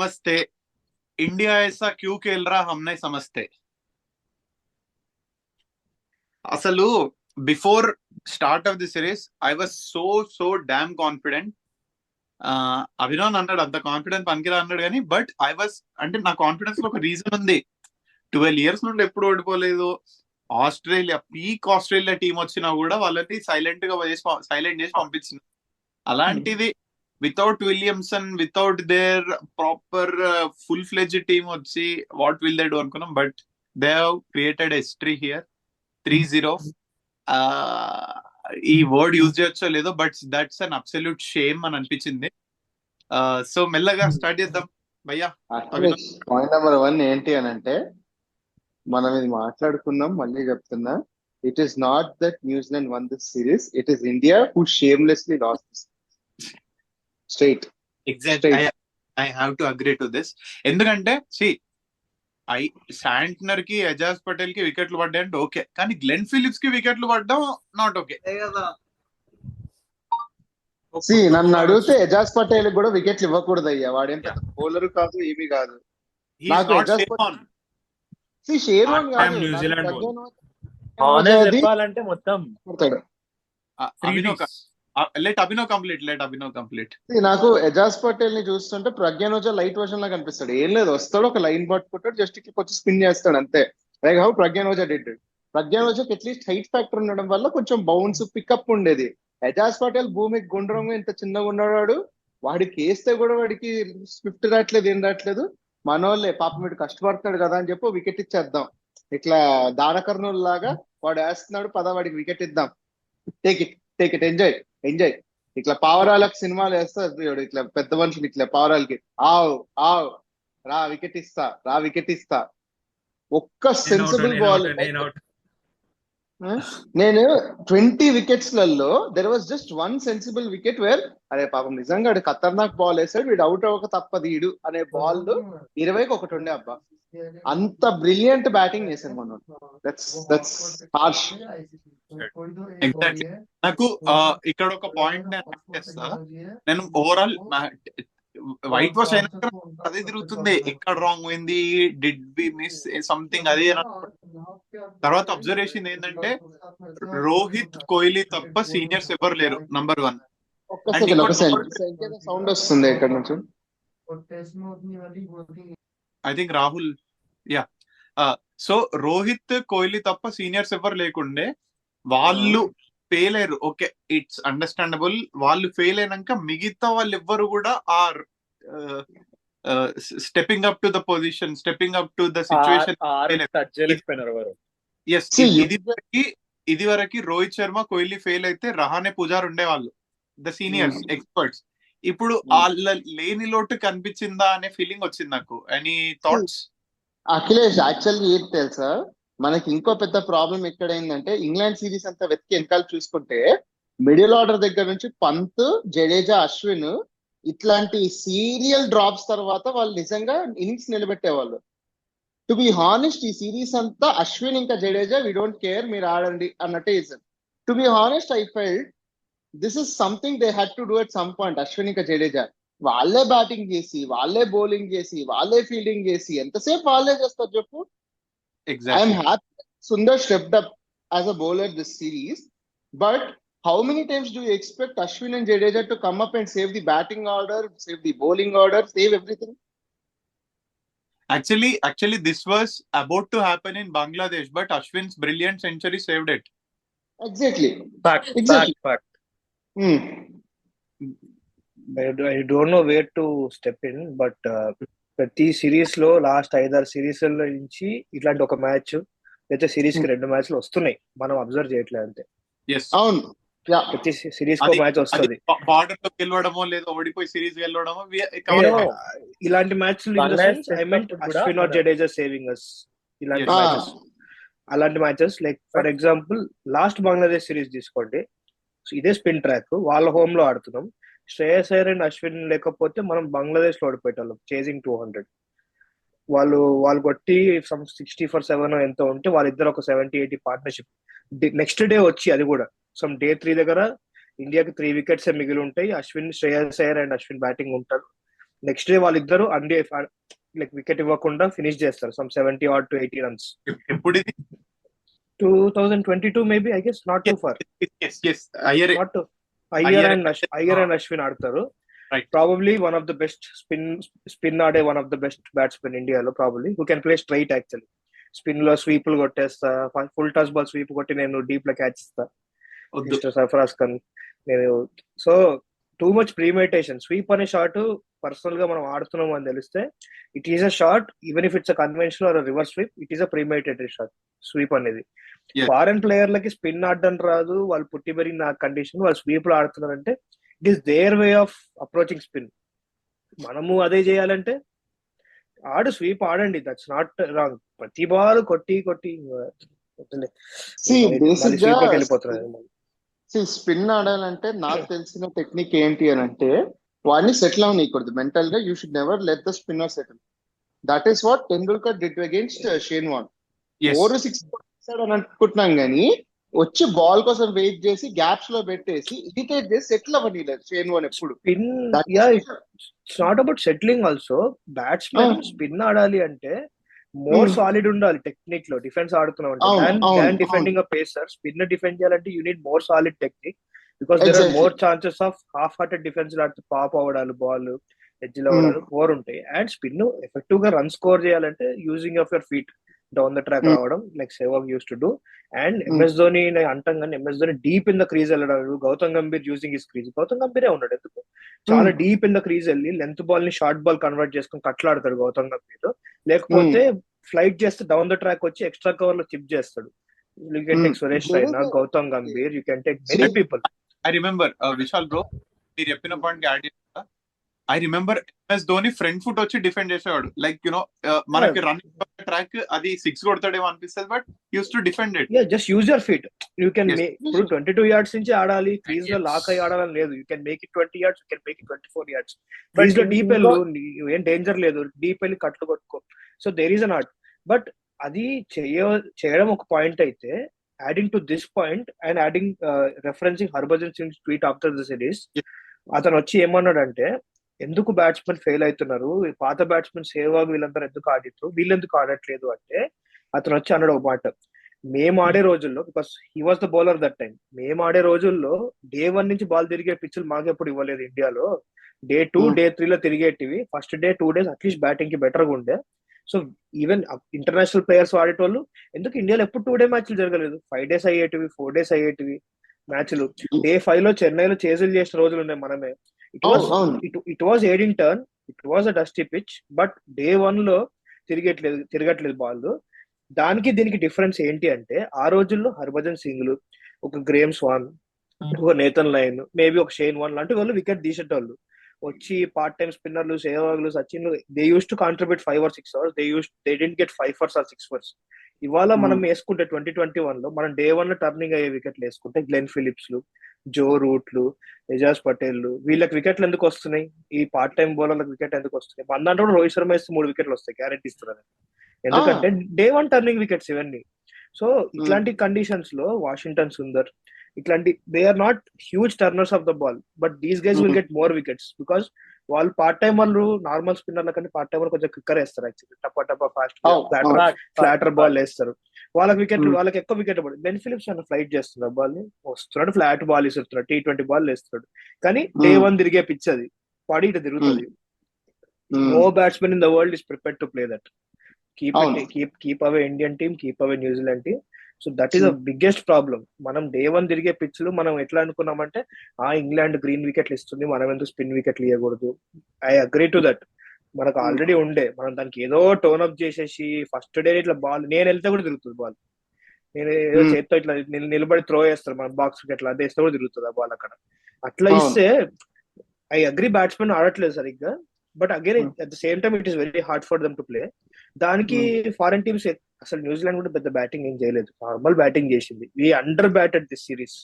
नमस्ते। इंडिया ऐसा क्यों खेल रहा हम नहीं समझते। అసలు before start of the series I was so damn confident. Abhinav అన్నాడు అంత కాన్ఫిడెన్స్ పనికిరా అన్నాడు కానీ బట్ ఐ వాజ్ అంటే నా కాన్ఫిడెన్స్ లో ఒక రీజన్ ఉంది. 12 years నుండి ఎప్పుడు ఓడిపోలేదు. ఆస్ట్రేలియా టీం వచ్చినా కూడా వాళ్ళని సైలెంట్ చేసి పంపించింది. అలాంటిది without Williamson, without their proper full fledged team వచ్చి వాట్ విల్ దే డూ అనుకున్నాం. But they have created history here. 3-0. ఈ వర్డ్ యూజ్ చేయొచ్చో లేదో but that's an absolute shame అని అనిపించింది. సో మెల్లగా స్టార్ట్ చేద్దాం భయ్యా. పాయింట్ నెంబర్ 1 ఏంటి అని అంటే, మనం ఇది మాట్లాడుకున్నాం, మళ్ళీ చెప్తున్నా, it is not that New Zealand won this series, it is India who shamelessly lost this straight. Exactly, I have to agree to this. ఎందుకంటే శాంట్నర్ కి, ఎజాజ్ పటేల్ కి వికెట్లు పడ్డాయంటే ఓకే, కానీ గ్లెన్ ఫిలిప్స్ కి వికెట్లు పడ్డం నాట్ ఓకే. నన్ను అడిగితే ఎజాజ్ పటేల్ కూడా వికెట్లు ఇవ్వకూడదు అయ్యా. వాడేం పెద్ద బౌలర్ కాదు, ఏమీ కాదు. నాకు ఎజాజ్ పటేల్ షేర్వాన్ కాదు, చెప్పాలంటే మొత్తం అభినవ్ కంప్లీట్. నాకు ఎజాజ్ పటేల్ ని చూస్తుంటే ప్రజ్ఞాన్ ఓజా లైట్ వర్షన్ లా కనిపిస్తాడు. ఏం లేదు, వస్తాడు, ఒక లైన్ పట్టుకుంటాడు, జస్ట్ ఇట్లా వచ్చి స్పిన్ చేస్తాడు అంతే. Like how Pragyan Ojha did. Pragyan ఓజాకి అట్లీస్ట్ హైట్ ఫ్యాక్టర్ ఉండడం వల్ల కొంచెం బౌన్స్ పికప్ ఉండేది. ఎజాజ్ పటేల్ భూమికి గుండ్రంగా ఇంత చిన్నగా ఉన్నాడు, వాడికి వేస్తే కూడా వాడికి స్విఫ్ట్ రావట్లేదు, ఏం రావట్లేదు. మనోళ్ళే పాపం వీడు కష్టపడతాడు కదా అని చెప్పి వికెట్ ఇచ్చేద్దాం. ఇట్లా దానకర్ణుల లాగా వాడు వేస్తున్నాడు, వాడికి వికెట్ ఇద్దాం, టేక్ ఇట్ ఎంజాయ్. ఇట్లా పావురాలకు సినిమాలు వేస్తారు, ఇట్లా పెద్ద మనుషులు ఇట్లా పావురాలకి ఆవ్ రా వికెట్ ఇస్తా. ఒక్క సెన్సిబుల్ బాల్. నేను 20 వికెట్స్లలో there was just 1 sensible wicket where అరే పాపం నిజంగా ఖతర్నాక్ బాల్ వేసాడు, వీడు అవుట్ అవ్వక తప్పదీడు అనే బాల్ 20కి ఒకటి ఉండే. అబ్బా, అంత బ్రిలియంట్ బ్యాటింగ్ చేశారు మనం. That's harsh. ఎగ్జాక్ట్లీ. నాకు ఇక్కడ ఒక పాయింట్ నేను ఓవరాల్ వైట్ వాష్ అయినా అదే తిరుగుతుంది, ఎక్కడ రాంగ్ అయింది, డిడ్ వి మిస్ సంథింగ్, అదే. తర్వాత అబ్జర్వేషన్ ఏంటంటే రోహిత్ కోహ్లీ తప్ప సీనియర్స్ ఎవరు లేరు, నంబర్ 1. సౌండ్ వస్తుంది ఇక్కడ నుంచి, I think Rahul. Yeah. So Rohit Kohli తప్ప సీనియర్స్ ఎవరు లేకుండే, వాళ్ళు ఫెయిల్ అయ్యారు. Okay, it's understandable. వాళ్ళు ఫెయిల్ అయినాక మిగతా వాళ్ళు ఎవ్వరు కూడా are stepping up to the position, stepping up to the situation. ఇది వరకు రోహిత్ శర్మ, కోహ్లీ ఫెయిల్ అయితే రహానే, పుజార్ ఉండేవాళ్ళు, ద సీనియర్స్ ఎక్స్పర్ట్స్. ఇప్పుడు వాళ్ళ లేని లోటు కనిపించిందా అనే ఫీలింగ్ వచ్చింది నాకు. Any thoughts? అఖిలేష్, యాక్చువల్లీ ఏంటి తెలుసా, మనకి ఇంకో పెద్ద ప్రాబ్లం ఎక్కడ ఏంటంటే, ఇంగ్లాండ్ సిరీస్ అంతా వెతికి వెనకాల చూసుకుంటే మిడిల్ ఆర్డర్ దగ్గర నుంచి పంత్, జడేజా, అశ్విన్ ఇట్లాంటి సీరియల్ డ్రాప్స్ తర్వాత వాళ్ళు నిజంగా ఇన్నింగ్స్ నిలబెట్టేవాళ్ళు. టు బి హానెస్ట్, ఈ సిరీస్ అంతా అశ్విన్ ఇంకా జడేజా వి డోంట్ కేర్, మీరు ఆడండి అన్నట్టే చేశారు. To be honest, I felt this is something they had to do at some point. Ashwin ఇంకా జడేజా వాళ్ళే బ్యాటింగ్ చేసి, వాళ్ళే బౌలింగ్ చేసి, వాళ్ళే ఫీల్డింగ్ చేసి ఎంతసేపు వాళ్ళే చేస్తారు చెప్పు. Exactly. I am happy Sundar stepped up as a bowler this series, but how many times do you expect Ashwin and Jadeja to come up and save the batting order, save the bowling order, save everything? Actually, this was about to happen in Bangladesh, but Ashwin's brilliant century saved it. Exactly. Fact. I don't know where to step in, but ప్రతి series లో last 5-6 series నుంచి ఇట్లాంటి ఒక match అయితే series కి 2 మ్యాచ్లు వస్తున్నాయి, మనం అబ్జర్వ్ చేయట్లేదు అంతే. అవును, ప్రతి సిరీస్ కు మ్యాచ్ వస్తుంది. బార్డర్ లో గెలవడమో లేదా ఓడిపోయి సిరీస్ గెలవడమో ఇలాంటి మ్యాచ్లు I mean Ashwin or Jadeja saving us, ఇలాంటి మ్యాచెస్, అలాంటి matches. Like for example last Bangladesh series తీసుకోండి, ఇదే స్పిన్ ట్రాక్, వాళ్ళ హోమ్ లో ఆడుతున్నాం. శ్రేయస్ అయ్యర్ అండ్ అశ్విన్ లేకపోతే మనం బంగ్లాదేశ్ లో ఓడిపోయేటాళ్ళం చేజింగ్ 200. వాళ్ళు కొట్టి 60-7 ఎంతో ఉంటే వాళ్ళిద్దరు ఒక 70-80 పార్ట్నర్షిప్. నెక్స్ట్ డే వచ్చి అది కూడా డే 3 దగ్గర ఇండియాకి 3 వికెట్స్ మిగిలి ఉంటాయి. శ్రేయస్ అయ్యర్ అండ్ అశ్విన్ బ్యాటింగ్ ఉంటారు. నెక్స్ట్ డే వాళ్ళిద్దరు అన్ని లైక్ వికెట్ ఇవ్వకుండా ఫినిష్ చేస్తారు సమ్ 70 ఆర్ టు 80 రన్స్. ఎప్పుడు ఇది? 2022 maybe, I guess, not too far. Not Iyer and Ashwin ఆడతారు. Probably one of the best spin ఆడే one of the best batsmen ఇండియాలో, probably who can play straight. Actually spin లో స్వీపులు కొట్టేస్తా, full toss ball sweep కొట్టి నేను డీప్ లో catch ఇస్తా మిస్టర్ సర్ఫరాజ్ ఖాన్. నేను so too much premeditation. Sweep అనే షాట్ పర్సనల్ గా మనం ఆడుతున్నాం అని తెలిస్తే it is a shot, even if it's a conventional or reverse sweep, it is a premeditated shot sweep అనేది. ఫారెన్ ప్లేయర్లకి స్పిన్ ఆడడం రాదు, వాళ్ళు పుట్టి పెరిగిన కండిషన్, వాళ్ళు స్వీప్ లో ఆడుతున్నారంటే it is their way of approaching spin. మనము అదే చేయాలంటే స్వీప్ ఆడండి, దట్స్ నాట్ రాంగ్. ప్రతి బాల్ కొట్టి వెళ్ళిపోతున్నారు. స్పిన్ ఆడాలంటే నాకు తెలిసిన టెక్నిక్ ఏంటి అని అంటే, వాడిని సెటిల్ అవనీయకూడదు మెంటల్ గా. You should never let the spinner settle. That is what Tendulkar did against Shane Warne. 4-6 అని అనుకుంటున్నాం కానీ వచ్చి బాల్ కోసం వెయిట్ చేసి గ్యాప్స్ లో పెట్టేసి ఇరిటేట్ చేసి సెటిల్ అవ్వనీయలేదు షేన్ వార్న్ ఎప్పుడు. It's not about settling also. Batsmen spin ఆడాలి అంటే మోర్ సాలిడ్ ఉండాలి టెక్నిక్ లో. డిఫెన్స్ ఆడుతున్నాం అంటే defending a pacer, spin defend చేయాలంటే you need more solid technique, because there are more chances of half hearted defence ఆడితే pop అవడాలు, ball edge లో అవడాలు మోర్ ఉంటాయి. అండ్ స్పిన్ ఎఫెక్టివ్ గా రన్ స్కోర్ చేయాలంటే using of your feet down the track రావడం, like Sehwag used to do. And MS Dhoni అంటాం కానీ MS Dhoni deep in the crease వెళ్ళడం, Gautam Gambhir using his crease. Gautam గంభీరే ఉన్నాడు ఎందుకు, చాలా డీప్ ఇన్ ద క్రీజ్ వెళ్ళి లెంత్ బాల్ ని షార్ట్ బాల్ కన్వర్ట్ చేసుకుని కట్లాడతాడు గౌతమ్ గంభీర్. లేకపోతే ఫ్లైట్ చేస్తే డౌన్ ద ట్రాక్ వచ్చి ఎక్స్ట్రా కవర్ లో చిప్ చేస్తాడు. You can take Suresh Raina, Gautam Gambhir, you can take many people. I remember Vishal bro, మీరు చెప్పిన పాయింట్ యాడ్ చేస్తా. I remember MS Dhoni front foot వచ్చి డిఫెండ్ చేసేవాడు. లైక్ యునో మనకి రన్నింగ్ ట్రాక్ అది 6 కొడతాడేమో అనిపిస్తుంది, but use to defend it. Just use your feet. You can ఇప్పుడు 22 yards నుంచి ఆడాలి, క్రీజ్ లో లాక్ అయ్యి ఆడాలని లేదు. You can make it 20 yards, you can make it 24 yards. Crease లో డీప్ వెళ్ళు, ఏం డేంజర్ లేదు, డీప్ వెళ్ళి కట్లు కొట్టుకో. So there is an art. But అది చేయడం ఒక పాయింట్ అయితే, adding to this point and adding referencing Harbhajan Singh tweet after the series, అతను వచ్చి ఏమన్నాడంటే ఎందుకు బ్యాట్స్మెన్ ఫెయిల్ అవుతున్నారు, పాత బ్యాట్స్మెన్ సెహ్వాగ్ వీళ్ళందరూ ఎందుకు ఆడిస్తారు, వీళ్ళు ఎందుకు ఆడట్లేదు అంటే అతను వచ్చి అన్నాడు ఒక మాట, మేము ఆడే రోజుల్లో, because he was the bowler that time, మేము ఆడే రోజుల్లో Day 1 నుంచి బాల్ తిరిగే పిచ్చులు మాకెప్పుడు ఇవ్వలేదు ఇండియాలో. Day 2, Day 3 లో తిరిగేటివి. First day 2 days at least batting కి బెటర్ గా ఉండే. సో ఈవెన్ ఇంటర్నేషనల్ ప్లేయర్స్ ఆడేటోళ్ళు ఎందుకు ఇండియాలో ఎప్పుడు 2 day మ్యాచ్లు జరగలేదు, 5 days అయ్యేటివి, 4 days అయ్యేటివి మ్యాచ్లు. Day 5 లో చెన్నైలో చేజులు చేసిన రోజులు ఉన్నాయి మనమే. It was aiding turn, it was a dusty pitch, but Day 1 లో తిరగట్లేదు బాల్. దానికి దీనికి డిఫరెన్స్ ఏంటి అంటే, ఆ రోజుల్లో హర్భజన్ సింగ్లు, ఒక గ్రేమ్ స్వాన్, ఒక నేతన్ లైన్, మేబీ ఒక షేన్ వార్న్ లాంటి వాళ్ళు వికెట్ తీసేటోళ్ళు. వచ్చి పార్ట్ టైం స్పిన్నర్లు, సెహ్వాగ్లు, Sachin, they used to contribute 5 or 6 hours. They didn't get 5 fours or 6 fours. ఇవాళ మనం వేసుకుంటే 2021 లో మనం Day 1 లో టర్నింగ్ అయ్యే వికెట్లు వేసుకుంటే గ్లెన్ ఫిలిప్స్లు, జో రూట్లు, ఎజాజ్ పటేల్, వీళ్ళకి వికెట్లు ఎందుకు వస్తున్నాయి, ఈ పార్ట్ టైం బౌలర్లకు వికెట్ ఎందుకు వస్తున్నాయి? మన దాంట్లో కూడా రోహిత్ శర్మ వేస్తే 3 వికెట్లు వస్తాయి గ్యారెంటీ ఇస్తున్నారు. ఎందుకంటే Day 1 టర్నింగ్ వికెట్స్ ఇవన్నీ. సో ఇట్లాంటి కండిషన్స్ లో వాషింగ్టన్ సుందర్ ఇట్లాంటి, they are not huge turners of the ball, but these guys will get more wickets because వాళ్ళు పార్ట్ టైం వాళ్ళు నార్మల్ స్పిన్నర్ల కంటే పార్ట్ టైం కొంచెం క్విక్కర్ వేస్తారు. యాక్చువల్లీ టప్ప ఫాస్ట్ ఫ్లాటర్ బాల్ వేస్తారు. వాళ్ళకి వికెట్లు, వాళ్ళకి ఎక్కువ వికెట్ పడుతుంది. బెన్ ఫిలిప్స్ అన్న ఫ్లైట్ చేస్తున్నాడు బాల్ ని, వస్తున్నాడు ఫ్లాట్ బాల్ ఇస్తున్నాడు, T20 బాల్ వేస్తున్నాడు. కానీ Day 1 తిరిగే పిచ్ అది, పడి ఇటు తిరుగుతుంది. No batsmen in the world is prepared to play that. Keep away Indian team, keep away New Zealand team. So that is the biggest problem. మనం Day 1 తిరిగే పిచ్లు మనం ఎట్లా అనుకున్నామంటే, ఇంగ్లాండ్ గ్రీన్ వికెట్లు ఇస్తుంది, మనం ఎందుకు స్పిన్ వికెట్లు ఇవ్వకూడదు. I agree to that. మనకు ఆల్రెడీ ఉండే, మనం దానికి ఏదో టోన్ అప్ చేసేసి ఫస్ట్ డే ఇట్లా బాల్, నేను వెళ్తే కూడా తిరుగుతుంది బాల్, నేను ఏదో చేత్తో ఇట్లా నిలబడి త్రో చేస్తారు మన బాక్స్ కి, అట్లా అదే ఇస్తే కూడా తిరుగుతుంది ఆ బాల్ అక్కడ. అట్లా ఇస్తే ఐ అగ్రీ బ్యాట్స్మెన్ ఆడట్లేదు సరిగ్గా, but again at the same time it is very hard for them to play. దానికి ఫారెన్ టీమ్స్ అసలు న్యూజిలాండ్ కూడా పెద్ద బ్యాటింగ్ ఏం చేయలేదు, నార్మల్ బ్యాటింగ్ చేసింది. వి అండర్ బ్యాటెడ్ దిస్ సిరీస్.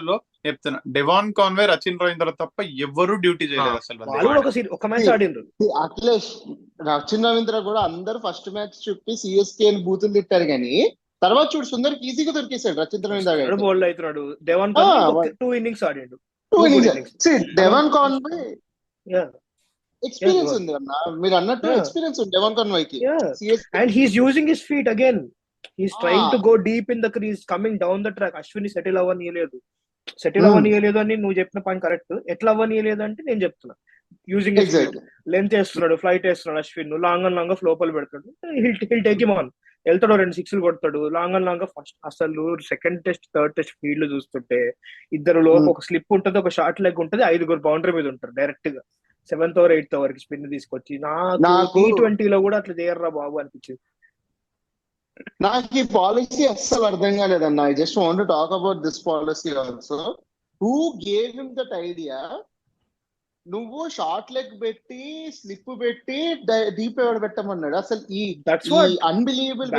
లో చెప్తున్నా, డెవాన్ కాన్వే, రచిన్ రవీంద్ర తప్ప ఎవరు డ్యూటీ చేయలేదు అసలు. వాళ్ళు ఒక మ్యాచ్ ఆడిండ్రు. అఖిలేష్, రచిన్ రవీంద్ర కూడా అందరు ఫస్ట్ మ్యాచ్ చుట్టి CSK అని బూతులు తిట్టారు కానీ తర్వాత చూడు సుందర్కి ఈజీగా దొరికేసాడు రచిన్ రవీంద్ర. బౌల్డ్ అవుతున్నాడు. డెవాన్ కాన్వే 2 innings ఆడిండు. డెవాన్ కాన్వే ఎక్స్పీరియన్స్ ఉంది అన్న, మీరు అన్నట్టు ఎక్స్పీరియన్స్ ఉంది డెవాన్ కాన్వాయ్కి. And he's using his feet again, he's trying to go deep in the crease, coming down the track. అశ్విని సెటిల్ అవ్వనీయలేదు అని నువ్వు చెప్పిన పాయింట్ కరెక్ట్. ఎట్లా అవ్వనీయలేదు అంటే నేను చెప్తున్నా, యూజింగ్ లెంత్ వేస్తున్నాడు, ఫ్లైట్ వేస్తున్నాడు అశ్విన్, లాంగ్ అండ్ లాంగ్ ఫ్లోపల్ పెడతాడు, హిల్ టేక్ హిమ్ ఆన్, వెళ్తాడు 2 సిక్స్లు కొడతాడు లాంగ్ అండ్ లాంగ్. ఫస్ట్ అసలు second test third test field చూస్తుంటే ఇద్దరు లోపు ఒక స్లిప్ ఉంటుంది, ఒక షార్ట్ లెగ్ ఉంటుంది, 5 బౌండరీ మీద ఉంటారు డైరెక్ట్ గా 7th ఓవర్ 8th ఓవర్ కి స్పిన్ తీసుకొచ్చి. నాకు T20 లో కూడా అట్లా చేయర్రా బాబు అనిపించింది. నాకు ఈ పాలసీ అస్సలు అర్థం కాలేదన్న. I just want to talk about this policy also. Who gave him that idea? నువ్వు షార్ట్ లెగ్ పెట్టి స్లిప్ పెట్టి డీప్ ఎవరు పెట్టమన్నాడు అసలు? ఈ అన్బిలీవబుల్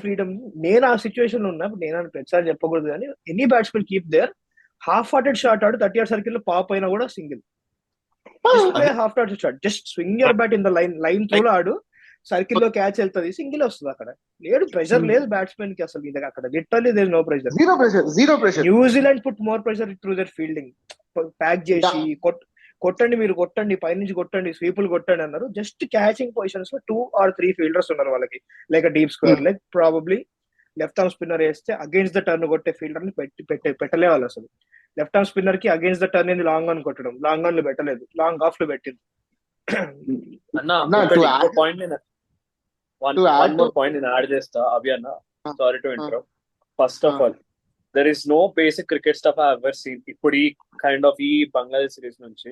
ఫ్రీడమ్. నేను ఆ సిచ్యువేషన్ లో ఉన్నప్పుడు నేను ప్రతిసారి చెప్పకూడదు కానీ any batsmen keep there half hearted shot ఆడు 30 yard సర్కిల్ లో పాప్ అయినా కూడా single. Half hearted shot, just swing your bat in the line through లో ఆడు, సర్కిల్ లో క్యాచ్ వెళ్తుంది, సింగిల్ వస్తుంది. అక్కడ లేడు ప్రెషర్ లేదు బ్యాట్స్మెన్ కి అసలు. ఇది అక్కడ literally there no pressure, zero pressure. New Zealand put more pressure through their fielding. Pack చేసి కొట్టండి, మీరు కొట్టండి, పైనుంచి కొట్టండి, స్వీపులు కొట్టండి అన్నారు. జస్ట్ క్యాచింగ్ పొజిషన్స్ లో 2 or 3 ఫీల్డర్స్ ఉన్నారు వాళ్ళకి, like deep square, like probably left arm spinner వేస్తే అగేన్స్ట్ ద టర్న్ కొట్టే ఫీల్డర్ ని పెట్టలే వాళ్ళు అసలు. లెఫ్ట్ ఆర్మ్ స్పిన్నర్ కి అగేన్స్ట్ ద టర్న్ ఏంది లాంగ్ ఆన్ కొట్టడం, లాంగ్ ఆన్ లో పెట్టలేదు, లాంగ్ ఆఫ్ లో పెట్టింది. పాయింట్ నేను యాడ్ చేస్తా అభి అన్న, sorry to interrupt. First of all there is no basic cricket stuff I ever seen. ఇప్పుడు ఈ కైండ్ ఆఫ్ ఈ బంగ్లాదేశ్ సిరీస్ నుంచి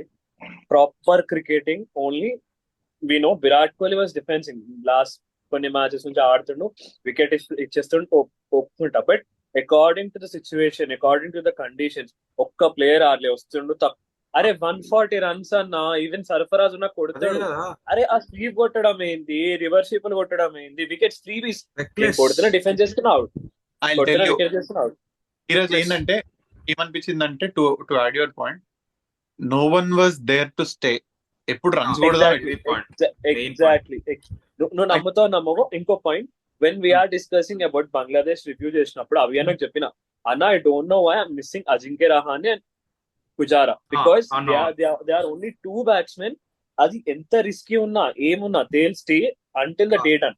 proper cricketing only we know. Virat Kohli was defencing last కొన్ని మ్యాచెస్ నుంచి ఆడుతుండు, వికెట్ ఇచ్చేస్తుండు, ఒప్పుకుంటా. But according to the situation, according to the conditions, ఒక్క ప్లేయర్ ఆడలే వస్తుండు. అరే 140 runs అన్న, ఈవెన్ సర్ఫరాజ్ ఉన్న కొడతాడు. అరే ఆ స్వీప్ కొట్టడం ఏంది, రివర్స్ స్వీప్ కొట్టడం ఏంది, వికెట్స్ 3 కొడుతున్నా, డిఫెన్స్ చేస్తున్నావు, వికెట్ చేస్తున్నావు. ఈరోజు ఏంటంటే ఏమనిపించిందంటే, to add your point, no one was there to stay. ఎప్పుడు రన్స్ కూడా ఎగ్జాక్ట్లీ. నువ్వు నమ్మవో ఇంకో point, when we're discussing about Bangladesh review చేసినప్పుడు అవి నాకు చెప్పిన అన్న, I don't know why I'm missing Ajinkya Rahane and Pujara, because they are only 2 batsmen. అది ఎంత రిస్కీ ఉన్నా ఏమున్నా they will stay until the day done,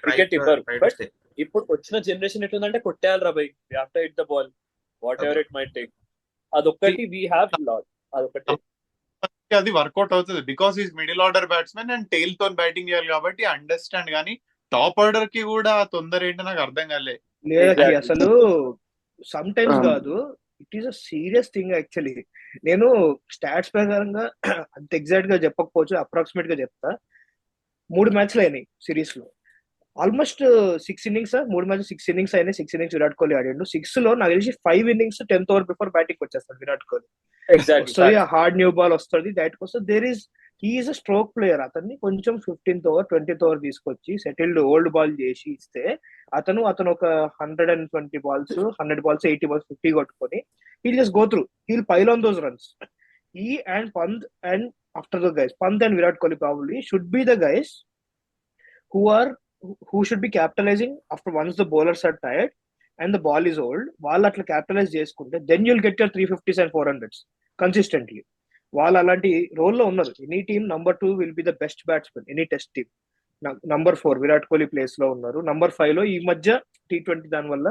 wicket ఇవ్వరు. బట్ ఇప్పుడు వచ్చిన జనరేషన్ ఎట్లుందంటే కొట్టేయాలి రా బై, we have to hit the ball whatever it might take. అదొక్కటి వీ హ్యావ్ లాట్, అదొకటి అది వర్కౌట్ అవుతుంది because is middle order batsmen and tail తో బ్యాటింగ్ చేయాలి కాబట్టి అండర్స్టాండ్. కానీ టాప్ ఆర్డర్ కి కూడా తొందర ఏంటో నాకు అర్థం కాలే. అసలు సమ్ టైమ్స్ కాదు, it is a serious thing actually. నేను స్టాట్స్ ప్రకారంగా అంత ఎగ్జాక్ట్ గా చెప్పకపోవచ్చు, అప్రాక్సిమేట్ గా చెప్తా. 3 మ్యాచ్లు అయినాయి సిరీస్ లో, ఆల్మోస్ట్ 6 innings, 3 మ్యాచెస్ 6 innings అయినాయి. 6 innings విరాట్ కోహ్లీ ఆడాడు. 6 లో నాకు తెలిసి 5 innings 10th over before batting వచ్చేస్తాడు విరాట్ కోహ్లీ. వస్తుంది హార్డ్ న్యూ బాల్ వస్తుంది, దాట్ కోసం he is a stroke player. అతన్ని కొంచెం 15th ఓవర్ 20th ఓవర్ తీసుకొచ్చి సెటిల్డ్ ఓల్డ్ బాల్ చేసి ఇస్తే అతను ఒక 120 balls 100 balls 80 balls 50 కొట్టుకొని he'll just go through, he'll pile on those runs. He and Pant and after the guys, Pant and Virat Kohli probably should be the guys who should be capitalizing after once the bowlers are tired and the ball is old. వాళ్ళు అట్లా capitalise చేసుకుంటే then you'll get your 350s and 400s consistently. వాళ్ళు అలాంటి రోల్లో ఉన్నారు. Any team number 2 will be the best batsman, any test team. number 4 Virat Kohli place లో ఉన్నారు. number 5 లో ఈ మధ్య T20 దాని వల్ల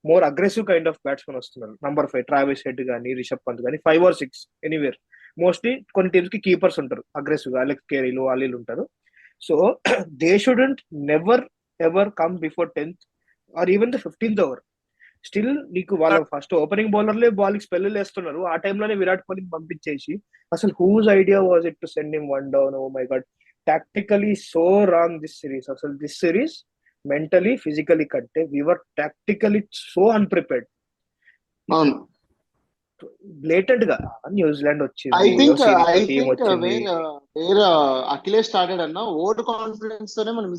more aggressive kind of batsmen వస్తున్నారు. number 5 ట్రావిస్ హెడ్ కానీ రిషబ్ పంత్ కానీ 5 or 6 ఎనీవేర్. మోస్ట్లీ కొన్ని టీమ్స్ కి కీపర్స్ ఉంటారు అగ్రెసివ్ గా, అలెక్స్ కేరీలు వాళ్ళు ఉంటారు. So they shouldn't never ever come before 10th or even the 15th over. Still నీకు వాళ్ళ ఫస్ట్ ఓపెనింగ్ బౌలర్లే బాల్కి స్పెల్ వేస్తున్నారు. ఆ టైంలోనే విరాట్ కోహ్లీని పంపించేసి అసలు whose idea was it to send him 1 down? Oh my God, tactically so wrong this series. అసలు దిస్ సిరీస్ మెంటలీ ఫిజికలీ కంటే we were tactically so unprepared. Blatant గా న్యూజిలాండ్ వచ్చింది. ఐ థింక్ వేరే అఖిలేష్ స్టార్టెడ్ అన్న ఓవర్ కాన్ఫిడెన్స్ తోనే మనం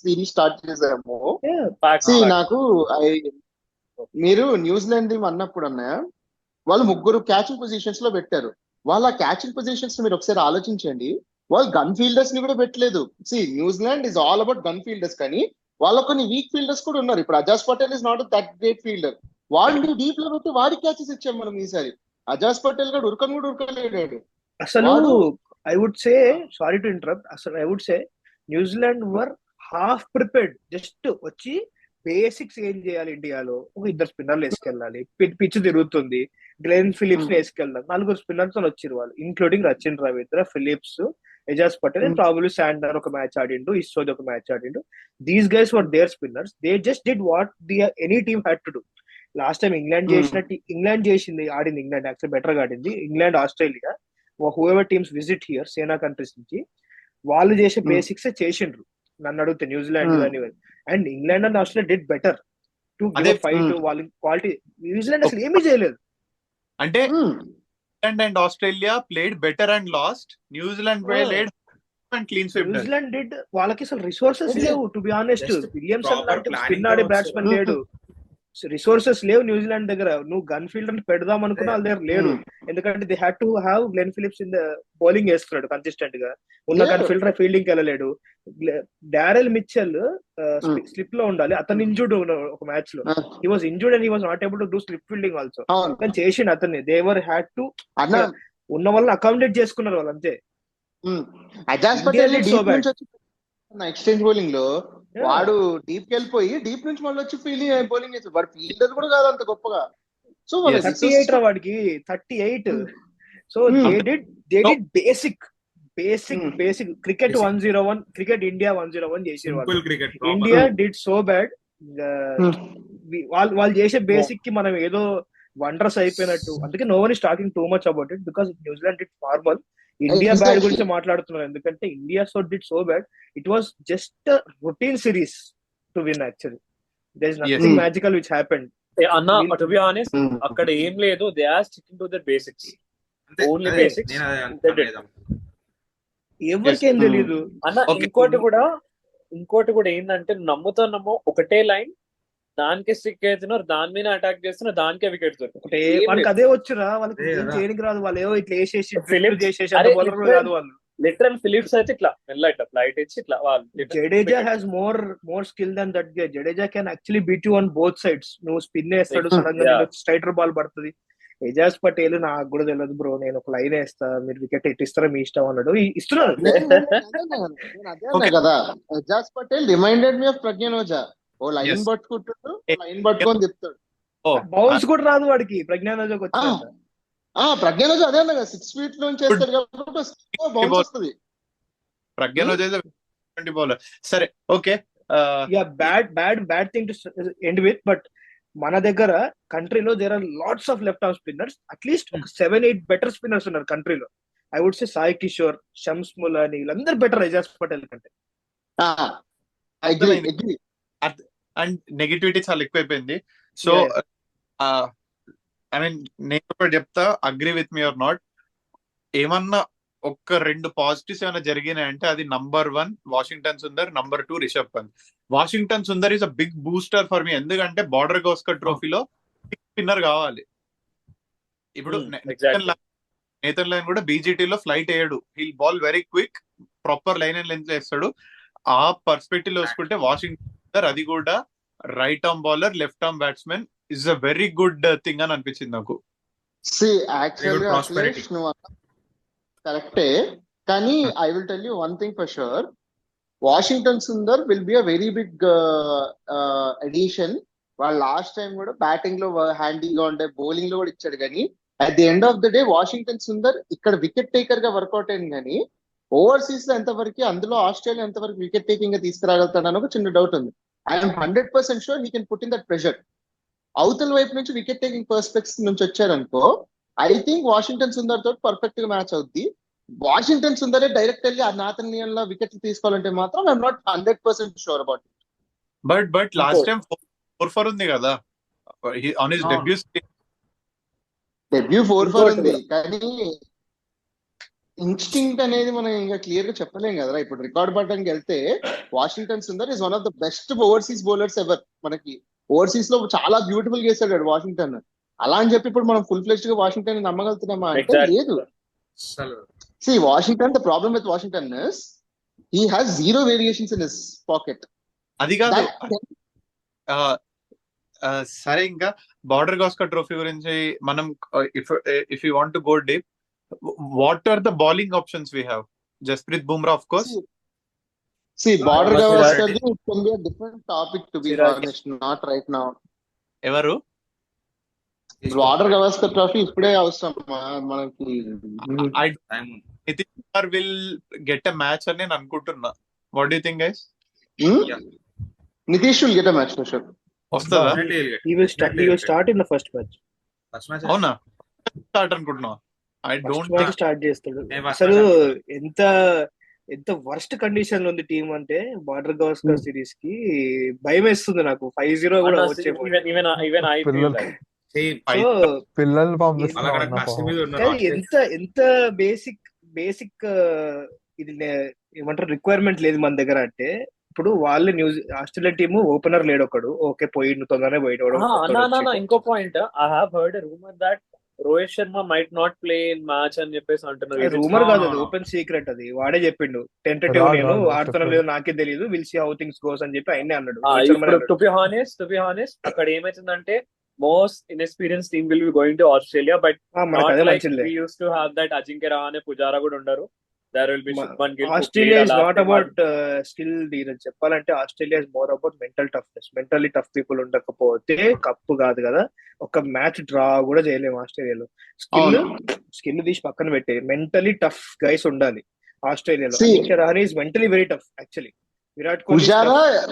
series start చేసాము. నాకు మీరు న్యూజిలాండ్ అన్నప్పుడు అన్నయ్య వాళ్ళు 3 క్యాచింగ్ పొజిషన్స్ లో పెట్టారు. వాళ్ళ క్యాచింగ్ పొజిషన్స్ మీరు ఒకసారి ఆలోచించండి. వాళ్ళు గన్ ఫీల్డర్స్ ని కూడా పెట్టలేదు. New Zealand is all about gun fielders, కానీ వాళ్ళ కొన్ని వీక్ ఫీల్డర్స్ కూడా ఉన్నారు. ఇప్పుడు Ajaz Patel is not that great fielder. వాళ్ళని డీప్ లో పెట్టి వాడి క్యాచెస్ ఇచ్చాం మనం ఈసారి. అజాస్ పటేల్ గారు ఉరకను కూడా ఉరకలేడు. అసలు వాడు I would say, sorry to interrupt, అసలు I would say New Zealand were half prepared. Just వచ్చి బేసిక్స్ ఏం చేయాలి, ఇండియాలో ఒక ఇద్దరు స్పిన్నర్లు వేసుకెళ్ళాలి, పిచ్ తిరుగుతుంది, గ్లెన్ ఫిలిప్స్ ని వేసుకెళ్దాం, 4 స్పిన్నర్స్ తో వచ్చిరు వాళ్ళు, including Rachin Ravindra, Phillips, Ajaz Patel and probably Santner ఒక మ్యాచ్ ఆడిండు, ఇస్సోది ఒక మ్యాచ్ ఆడిండు. These guys were their spinners. They just did what the any team had to do. Last time England చేసింది, ఆడింది ఇంగ్లాండ్, యాక్చువల్ బెటర్ గా ఆడింది England, Australia, whoever teams visit here, సేనా countries నుంచి వాళ్ళు చేసే బేసిక్స్ చేసిండ్రు. నన్ను అడిగితే న్యూజిలాండ్ కానీ, and England and Australia did better to give fight. వాళ్ళ క్వాలిటీ న్యూజిలాండ్ అసలు ఏమీ చేయలేదు. అంటే England and Australia played better and last, New Zealand played and clean sweep. New Zealand did, వాళ్ళకి అసలు రిసోర్సెస్ లేవు టు బి ఆనెస్ట్. విలియమ్సన్ లాంటి స్పిన్ ఆడే బ్యాట్స్మెన్ లేడు, రిసోర్సెస్ లేవు న్యూజిలాండ్ దగ్గర. నువ్వు గన్ ఫీల్డర్ పెడదాం అనుకున్నా వాళ్ళ దగ్గర లేడు, ఎందుకంటే they had to have Glenn Phillips in the bowling వేస్తున్నాడు కన్సిస్టెంట్ గా, ఉన్న గన్ ఫీల్డర్ ఫీల్డింగ్ వెళ్ళలేడు. డారెల్ మిచెల్ స్లిప్ లో ఉండాలి, అతను ఇంజూర్డ్ ఒక మ్యాచ్ లో, he was injured and he was not able to do slip fielding also. కానీ చేసిండు అతన్ని, దేవర్ హ్యాడ్ టు ఉన్న వాళ్ళని అకామిడేట్ చేసుకున్నారు వాళ్ళు అంతే. అజాస్ పటేల్ ఎక్స్చేంజ్ బౌలింగ్ లో వాడు డీప్ కి వెళ్ళిపోయి డీప్ నుంచి మళ్ళీ వచ్చి ఫీల్డింగ్ బౌలింగ్ చేస్తాడు. వాడు ఫీల్డర్ కూడా కాదు అంత గొప్పగా. సో 38 రా వాడికి, 38. So they did basic cricket 101, cricket India 101 చేసేవారు వాళ్ళు. India did so bad. వాళ్ళు చేసే బేసిక్ కి మనం ఏదో వండర్స్ అయిపోయినట్టు. అందుకే no one is talking too much about it, because New Zealand did formal. India bad గురించి మాట్లాడుతున్నారు, ఎందుకంటే India did so bad. It was just routine series to win. Actually there is nothing magical which happened. అన్న to be honest, అక్కడ ఏం లేదు, they are sticking to their basics, only basics. ఎవరికేం తెలీదు అన్న. ఇంకోటి కూడా ఏంటంటే, నమ్ముతున్నామో ఒకటే లైన్, దానికే స్టిక్ అవుతున్నారు, దాని మీద అటాక్ చేస్తున్నారు, దానికే వికెట్ దొరుకుతాయి. వాళ్ళకి అదే వచ్చురా, వాళ్ళకి ఏం చేయడానికి రాదు. వాళ్ళు ఏవో ఇట్లా వేసేసి కాదు వాళ్ళు. లిటరల్ ఫిలిప్స్ అయితే ఇట్లా మెల్ల ఇట్లా ఫ్లైట్ ఇచ్చి ఇట్లా వాళ్ళు. Jadeja has more skill than that guy. Jadeja can actually beat you on both sides. నువ్వు స్పిన్ వేస్తాడు, సడన్ గా స్ట్రైటర్ బాల్ పడుతుంది. ఎజాజ్ పటేల్ నాకు కూడా తెలియదు బ్రో, నేను ఒక లైన్ వేస్తా, మీరు వికెట్ ఎట్టిస్తారా మీ ఇష్టం అన్నాడు, ఇస్తున్నారు కదా. Ajaz Patel reminded me of Pragyan Ojha. ఓ లైన్ పట్టుకుంటాడు, లైన్ పట్టుకొని చెప్తాడు. బౌన్స్ కూడా రాదు వాడికి, ప్రజ్ఞాన్ ఓజాకి వచ్చాడు. ప్రజ్ఞాన్ ఓజా అదే అన్న 6 feet నుంచి వేస్తాడు కాబట్టి బౌన్స్ వస్తుంది. ప్రజ్ఞాన్ ఓజా బౌలర్. సరే, okay. Bad thing to end with, but మన దగ్గర కంట్రీలో there are lots of left arm spinners. At least ఒక 7-8 బెటర్ స్పిన్నర్స్ ఉన్నారు కంట్రీలో. I would say Sai Kishore, Shams Mulani, వీళ్ళందరూ బెటర్ ఎజాజ్ పటేల్ కంటే. అండ్ నెగిటివిటీ చాలా ఎక్కువైపోయింది. సో ఐ మీన్ నేను ఒకటి చెప్తా, agree with me or not, ఏమన్నా ఒక్క 2 పాజిటివ్స్ ఏమైనా జరిగినాయంటే అది number 1 Washington Sundar, number 2 Rishabh Pant. Washington Sundar is a big booster for me, ఎందుకంటే బార్డర్ గోస్కర్ ట్రోఫీలో స్పిన్నర్ కావాలి. ఇప్పుడు నేతన్ లైన్ కూడా బీజీటీలో ఫ్లైట్ వేయడు, he'll ball very quick, proper line and length వేస్తాడు. ఆ పర్స్పెక్టివ్ లో చూసుకుంటే వాషింగ్టన్ అది కూడా right arm bowler, left arm batsmen is a very good thing అని అనిపించింది నాకు. కరెక్టే, కానీ I will tell you one thing for sure, Washington Sundar will be a very big addition. వాళ్ళు లాస్ట్ టైం కూడా బ్యాటింగ్ లో హ్యాండీగా ఉండే, బౌలింగ్ లో కూడా ఇచ్చాడు. కానీ at the end of the day Washington Sundar ఇక్కడ వికెట్ టేకర్ గా వర్కౌట్ అయింది, కానీ ఓవర్సీస్ లో ఎంతవరకు, అందులో ఆస్ట్రేలియా ఎంతవరకు వికెట్ టేకింగ్ గా తీసుకురాగలుగుతాడని ఒక చిన్న డౌట్ ఉంది. I'm 100% sure he can put in that pressure. అవతల వైపు నుంచి వికెట్ టేకింగ్ పర్స్పెక్టివ్ నుంచి వచ్చారనుకో, ఐ థింక్ వాషింగ్టన్ సుందర్ తోటి పర్ఫెక్ట్ గా మ్యాచ్ అవుద్ది. వాషింగ్టన్ సుందరే డైరెక్ట్ వెళ్ళి ఆ నాథన్ లియన్ లో వికెట్ తీసుకోవాలంటే మాత్రం I'm not 100% sure about it. But last time 4-4 ఉంది కదా ఆన్ హిస్ డెబ్యూ 4-4 ఉంది, కానీ ఇన్స్టింక్ట్ అనేది మనం ఇంకా క్లియర్ గా చెప్పలేం కదా. ఇప్పుడు రికార్డ్ పట్టడానికి వెళ్తే Washington Sundar is one of the best overseas bowlers ever. మనకి ఓవర్సీస్ లో చాలా బ్యూటిఫుల్ చేశాడు వాషింగ్టన్. అలా అని చెప్పి ఇప్పుడు మనం ఫుల్ ఫ్లెజ్డ్ గా వాషింగ్టన్ నమ్మగలుగుతున్నామా అంటే లేదు. See, Washington, the problem with Washington is he has 0 variations in his pocket. అది కాదు, సరే, ఇంకా బార్డర్ గవాస్కర్ ట్రోఫీ గురించి మనం if you want to go deep, what are the bowling options we have? Jasprit Bumrah of course. Border Mohammad Gavaskar Siraj. The can be a different topic to be Siraj. Honest, not right now. ఎవరు? Border Gavaskar trophy ఇప్పుడే అవసరం మనకి. Nitish Kumar will get a match అని నేను అనుకుంటున్నా. What do think guys? Nitish will get a match for sure. వస్తుందా? He will start in the first match. అవునా? Start అనుకుంటున్నా. I first don't match think. Start చేస్తాడు. నేను first అసలు match ఎంత ఎంత వర్స్ట్ కండిషన్ లో ఉంది టీం అంటే బార్డర్ గవాస్కర్ సిరీస్ కి భయం వేస్తుంది నాకు. 5-0 కూడా Anna, వచ్చేమో. even I feel పిల్లలు that. సో పిల్లల్ని వాళ్ళ అక్కడ పంపిస్తున్నా కష్టం మీద ఉన్నారు కానీ ఎంత బేసిక్ ఇది ఏమంటారు రిక్వైర్మెంట్ లేదు మన దగ్గర అంటే, ఇప్పుడు వాళ్ళు ఆస్ట్రేలియా టీము ఓపెనర్ లేడు ఒకడు, ఓకే పోయిండు తొందరనే పోయిడు వాడు, కొత్తోడు అన్నా వచ్చి. ఇంకో point, I have heard rumour that Rohit Sharma might not play in match అని చెప్పేసి అంటున్నారు. అది Is it రూమర్ No, కాదు, no, అది no. Open secret. అది వాడే చెప్పిండు టెంటేటివ్, రాదు, నేను రాదు, ఆడుతున్నా చెప్పలేదు. లేదో నాకే తెలియదు, will see how things goes అని చెప్పి ఆయనే అన్నాడు. Ah, రోహిత్ శర్మ ఇప్పుడు అన్నాడు. టు బి హానెస్ట్ అక్కడ ఏమైతుందంటే most inexperience team will be going to Australia, but మనకు నాట్ అదే లైక్ మంచిలే. We used to have that Ajinkya Rahane, Pujara కూడా ఉండరు. There will be Shubman Gill. Australia is not about skill ధీరజ్. చెప్పాలంటే Australia is more about mental toughness. Mentally tough people ఉండకపోతే cup కాదు కదా. ఒక మ్యాచ్ డ్రా కూడా చేయలేము ఆస్ట్రేలియాలో. స్కిల్ తీసి పక్కన పెట్టి మెంటలీ టఫ్ గైస్ ఉండాలి ఆస్ట్రేలియాలో. See, Ajinkya Rahane is mentally very tough actually. Virat Kohli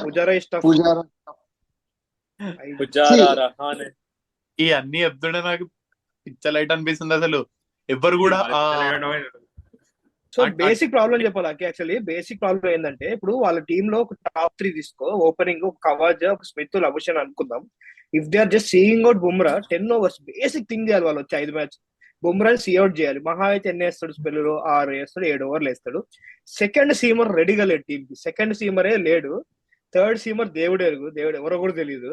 Pujara is tough. Pujara, Rahane. ఈ అన్ని చెప్తుంటే నాకు పిచ్చ లైట్ అనిపిస్తుంది అసలు. ఎవరు కూడా సో బేసిక్ ప్రాబ్లం చెప్పాలి యాక్చువల్లీ. బేసిక్ ప్రాబ్లం ఏంటంటే, ఇప్పుడు వాళ్ళ టీమ్ లో ఒక టాప్ 3 తీసుకో, ఓపెనింగ్ ఒక కవాజ్, ఒక స్మిత్, లబుషన్ అనుకుందాం. If they are just seeing out Bumrah 10 overs basic thing చేయాలి వాళ్ళు వచ్చి 5 మ్యాచ్. బుమ్రా సీఅవుట్ చేయాలి. మహా అయితే ఎన్ని వేస్తాడు స్పెల్లర్? 6 వేస్తాడు, 7 ఓవర్లు వేస్తాడు. సెకండ్ సీమర్ రెడీగా లేడు టీమ్ కి. సెకండ్ సీమరే లేడు. థర్డ్ సీమర్ దేవుడు ఎవరో కూడా తెలియదు.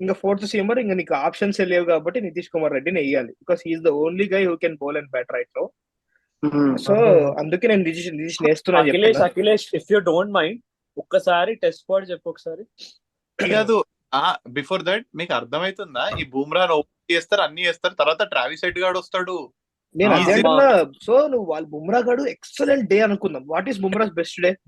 ఇంకా ఫోర్త్ సీమర్ ఇంకా నీకు ఆప్షన్స్ లేవు కాబట్టి నితీష్ కుమార్ రెడ్డిని వేయాలి. Because he's the only guy who can bowl and bat right now. So అందుకే నేను నితీష్ నేస్తున్నా. Akhilesh if you don't mind ఒక్కసారి టెస్ట్ స్క్వాడ్ చెప్పు ఒకసారి. కాదు, బిఫోర్ దట్ మీకు అర్థమవుతుందా? ఈ బూమ్రా ఓపెన్ చేస్తారు, అన్ని చేస్తారు, తర్వాత ట్రావిస్ హెడ్ గాడు వస్తాడు. నేను Easy. అదే అంటున్నా. సో నువ్వు వాళ్ళు బుమ్రా గాడు ఎక్సలెంట్ డే అనుకుందాం. What is Bumrah's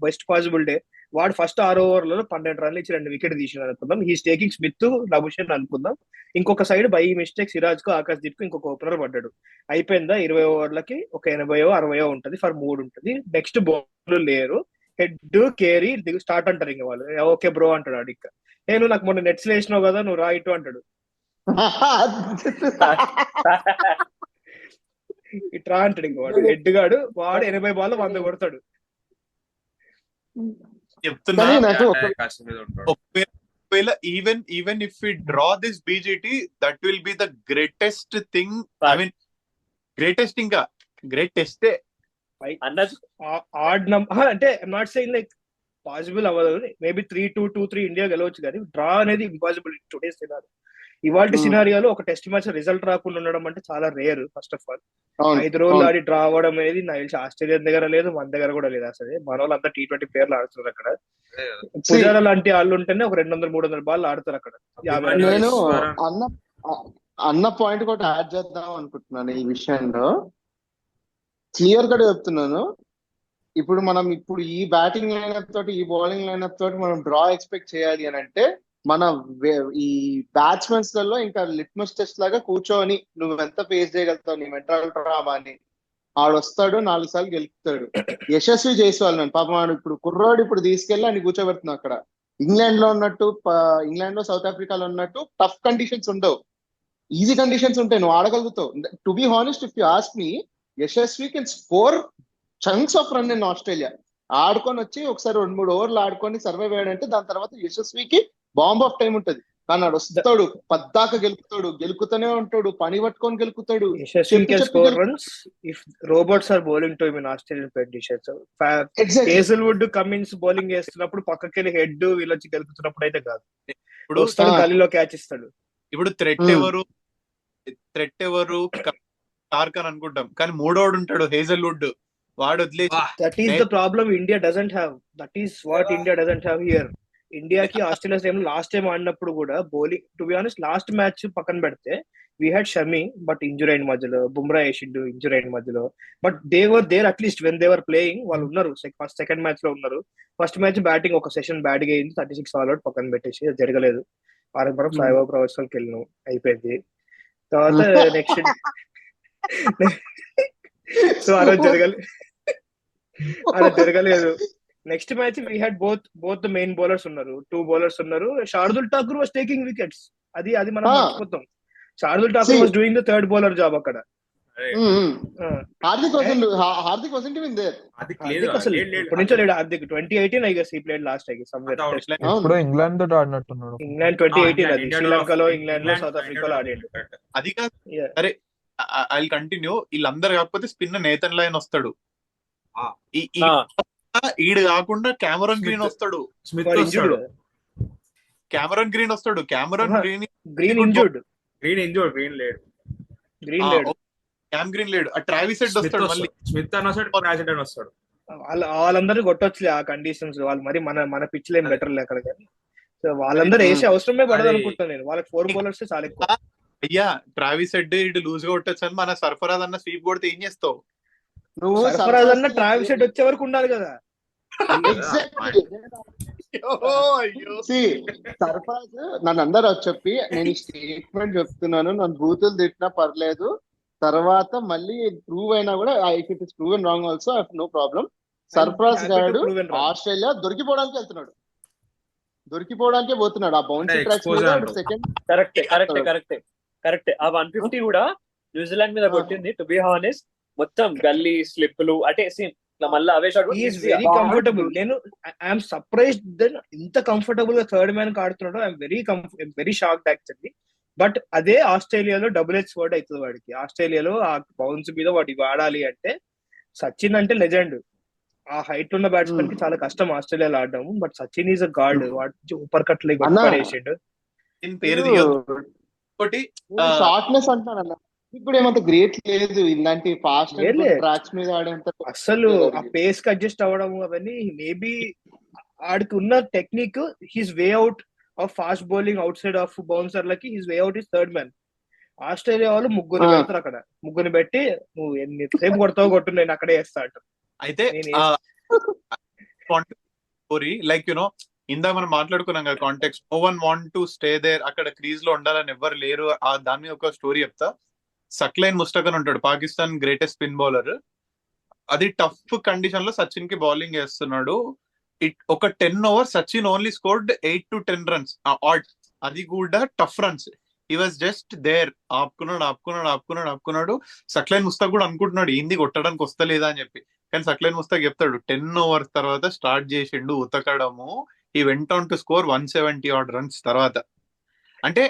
best possible day? వాడు ఫస్ట్ 6 ఓవర్లలో 12 రన్లు ఇచ్చి 2 వికెట్ తీసిన అనుకుందాం. హీస్ టేకింగ్ స్మిత్, లబుషన్ అనుకుందాం. ఇంకొక సైడ్ బై మిస్టేక్ సిరాజ్ కు, ఆకాశ్ దీప్ కు ఇంకొక ఓపెనర్ పడ్డాడు. అయిపోయిందా? 20 ఓవర్లకి ఒక 80-60 ఉంటుంది ఫర్ 3 ఉంటుంది. నెక్స్ట్ బౌల్ లేరు, హెడ్ కేరీ స్టార్ట్ అంటారు. ఇంకా వాళ్ళు ఓకే బ్రో అంటాడు. ఆడు ఇంకా నేను నాకు మొన్న నెట్స్ వేసినావు కదా నువ్వు రా ఇటు అంటాడు. ఇట్రా అంటాడు. ఇంకా వాడు హెడ్ గాడు, వాడు 80 బాల్ 100 కొడతాడు. చెప్తున్నా, కానీ నాకు కష్టం మీద ఉంటాడు. ఒకవేళ even if we draw this BGT, that will be the greatest thing. I mean greatest, ఇంకా గ్రేటెస్ట్ అన్నది ఆడ్ నంబర్ అంటే I'm not saying like possible అవ్వదు. మేబీ 3-2, 2-3 ఇండియా గెలవచ్చు, కానీ డ్రా అనేది ఇంపాసిబుల్ టుడే సినారియో. ఇవాళ సినారియోలో ఒక టెస్ట్ మ్యాచ్ రిజల్ట్ రాకుండా ఉండడం అంటే చాలా రేర్. ఫస్ట్ ఆఫ్ ఆల్ 5 రోజులు ఆడి డ్రా అవ్వడం అనేది నాకు తెలిసి ఆస్ట్రేలియా దగ్గర లేదు, మన దగ్గర కూడా లేదు. అసలు మన వాళ్ళంతా T20 ప్లేయర్లు ఆడుతున్నారు అక్కడ. పుజారా లాంటి వాళ్ళు ఉంటేనే ఒక 200-300 బాల్ ఆడతారు అక్కడ. నేను అన్న పాయింట్ కూడా యాడ్ చేద్దాం అనుకుంటున్నాను ఈ విషయంలో. క్లియర్ గా చెప్తున్నాను. ఇప్పుడు మనం ఈ బ్యాటింగ్ లైనప్ తోటి, ఈ బౌలింగ్ లైనప్ తోటి మనం డ్రా ఎక్స్పెక్ట్ చేయాలి అని అంటే, మన ఈ బ్యాట్స్మెన్స్ లలో ఇంకా లిట్మస్ టెస్ట్ లాగా కూర్చొని నువ్వు ఎంత ఫేస్ చేయగలుగుతావు నీ మెంటల్ డ్రామా అని. ఆడు వస్తాడు, 4 సార్లు గెలుపుతాడు. యశస్వి జైస్వాల్ నన్ను పాపం ఆడు ఇప్పుడు కుర్రాడు ఇప్పుడు తీసుకెళ్ళి అని కూర్చోబెడుతున్నావు అక్కడ. ఇంగ్లాండ్ లో ఉన్నట్టు, ఇంగ్లాండ్ లో సౌత్ ఆఫ్రికాలో ఉన్నట్టు టఫ్ కండిషన్స్ ఉండవు, ఈజీ కండిషన్స్ ఉంటాయి, నువ్వు ఆడగలుగుతావు. To be honest, if you ask me, Yashasvi can score chunks of run in Australia. ఆడుకొని వచ్చి ఒకసారి 2-3 ఓవర్లు ఆడుకొని సర్వైవ్ అయ్యాడంటే దాని తర్వాత యశస్వికి బాంబ్ ఆఫ్ టైం ఉంటది. కానీ ఆడు వస్తాడు, పద్దాక గెలుపుతాడు, గెలుపుతూనే ఉంటాడు, పని పట్టుకొని గెలుపుతాడు. Robots are bowling to in Australian conditions. Hazlewood, Cummins bowling చేస్తున్నప్పుడు పక్కకెళ్ళి హెడ్ వీళ్ళొచ్చి గెలుపుతున్నప్పుడు అయితే కాదు. ఇప్పుడు వస్తాడు, గలీలో క్యాచ్ ఇస్తాడు. ఇప్పుడు థ్రెట్ ఎవరు టార్క్ అని అనుకుంటాం, కానీ 3ఓడు ఉంటాడు హేజల్వుడ్, వాడు వదిలేసి. That is the problem India doesn't have. That is what India doesn't have here. ఇండియాకి ఆస్ట్రేలియా టైం లాస్ట్ టైం ఆడినప్పుడు కూడా bowling to be honest last match పక్కన పెడితే we had Shami but injury అయిన మధ్యలో, బుమ్రా వేసిండు ఇంజురీ అయిన మధ్యలో, but they were there at least when they were playing వాళ్ళు ఉన్నారు. ఫస్ట్ సెకండ్ మ్యాచ్ లో ఉన్నారు. ఫస్ట్ మ్యాచ్ బ్యాటింగ్ ఒక సెషన్ బ్యాటింగ్ అయింది 36 ఆల్ అవుట్ పక్కన పెట్టేసి అది జరగలేదు. ఆరు మనం సాయిబాబా ప్రొఫెషనల్కి వెళ్ళినాం అయిపోయింది. తర్వాత నెక్స్ట్ సో ఆ రోజు జరగలేదు. Next match we had both the main bowlers ఉన్నారు, 2 బౌలర్స్ ఉన్నారు. Shardul Thakur was taking wickets. అది మనం మర్చిపోతాం. Shardul Thakur was doing the third bowler job అక్కడ. Hardik wasn't even there. అసలు ఇప్పటి నుంచో లేడు Hardik. 2018 I guess he played last I guess somewhere. ఇప్పుడు ఇంగ్లాండ్ తోటి ఆడినట్టున్నాడు. ఇంగ్లాండ్ 2018 అది శ్రీలంకలో, ఇంగ్లాండ్ లో, సౌత్ ఆఫ్రికాలో ఆడాడు. అది కాదు. సరే ఐ కంటిన్యూ. వీళ్ళందరూ కాకపోతే స్పిన్ నేతన్ లైన్ వస్తాడు, ఈడు కాకుండా కెమెరాన్ గ్రీన్ వస్తాడు, కెమెరాన్ గ్రీన్ వస్తాడు. గ్రీన్ లేడు, క్యామ్ గ్రీన్ లేడు. ట్రావిస్ హెడ్ వస్తాడు, మళ్ళీ స్మిత్ అని వస్తాడు. వాళ్ళందరూ కొట్టొచ్చులే ఆ కండిషన్స్. వాళ్ళు మరి మన పిచ్ ఏం బెటర్ లే అక్కడ. కానీ సో వాళ్ళందరూ వేసే అవసరమే పడదు అనుకుంటున్నాను నేను. వాళ్ళకి 4 బౌలర్స్ చాలా ఎక్కువ. అయ్యా ట్రావిస్ హెడ్ ఇటు లూజ్ గా కొట్టచ్చు అని మన సర్ఫరాజ్ అన్న స్వీప్ కొడితే ఏం చేస్తావు? సర్ఫరాజ్ అన్న ట్రావిస్ హెడ్ వచ్చే వరకు ఉండాలి కదా. సర్ఫరాజ్ నన్ను అందరూ చెప్పి నేను ఈ స్టేట్మెంట్ చెప్తున్నాను, నన్ను బూతులు తిట్టినా పర్లేదు, తర్వాత మళ్ళీ ప్రూవ్ అయినా కూడా if it is proven wrong also I have no problem. Sarfaraz గారు ఆస్ట్రేలియా దొరికిపోవడానికి వెళ్తున్నాడు, దొరికిపోవడానికే పోతున్నాడు. ఆ బౌన్సీ ట్రాక్స్ సెకండ్ కరెక్ట్. ఆ 150 కూడా న్యూజిలాండ్ మీద కొట్టింది. టు బి హానెస్ట్ మొత్తం గల్లీ స్లిప్లు అంటే మళ్ళీ అవే షాట్. Very comfortable. నేను ఐఎమ్ సర్ప్రైజ్డ్ దెన్ ఇంత కంఫర్టబుల్ గా థర్డ్ మ్యాన్ కి ఆడుతున్నాడు. I'm very shocked actually. But అదే ఆస్ట్రేలియాలో డబుల్ హెచ్ వర్డ్ అవుతుంది వాడికి. ఆస్ట్రేలియాలో ఆ బౌన్స్ మీద వాడికి వాడాలి అంటే సచిన్ అంటే లెజెండ్. ఆ హైట్ ఉన్న బ్యాట్స్మెన్ కి చాలా కష్టం ఆస్ట్రేలియాలో ఆడడం. But Sachin is a God. వాడి ఊపర్ కట్ లైక్ పడేసిండు. షార్ట్నెస్ అంటాను. ఇప్పుడు ఏమంత గ్రేట్ లేదు ఇలాంటి ఫాస్ట్ ట్రాక్స్ మీద ఆడేంత. అసలు ఆ పేస్ కి అడ్జస్ట్ అవ్వడం అవన్నీ మేబీ ఆడికి ఉన్న technique. His way out of fast bowling outside of బౌన్సర్లకి his way out is third man. Australia వాళ్ళు ముగ్గురు పెడతారు అక్కడ. ముగ్గురిని పెట్టి నువ్వు ఎన్ని సేపు కొడతావు కొట్టు, నేను అక్కడే వేస్తా అంటారు. అయితే లైక్ యునో ఇందా మనం మాట్లాడుకున్నాం కదా context. No one want to stay there. అక్కడ క్రీజ్ లో ఉండాలని ఎవరు లేరు. దాని మీద ఒక స్టోరీ చెప్తా. సక్లైన్ ముస్తక్ అని ఉంటాడు, పాకిస్తాన్ గ్రేటెస్ట్ స్పిన్ బౌలర్. అది టఫ్ కండిషన్ లో సచిన్ కి బౌలింగ్ వేస్తున్నాడు. ఒక 10 overs Sachin only scored 8 to 10 runs. అది కూడా tough runs. He was just there. ఆపుకున్నాడు. సక్లైన్ ముస్తక్ కూడా అనుకుంటున్నాడు ఏంది కొట్టడానికి వస్తలేదా అని చెప్పి. కానీ సక్లైన్ ముస్తక్ చెప్తాడు 10 overs తర్వాత స్టార్ట్ చేసిండు ఉతకడము. He went on to score 170 odd runs తర్వాత. అంటే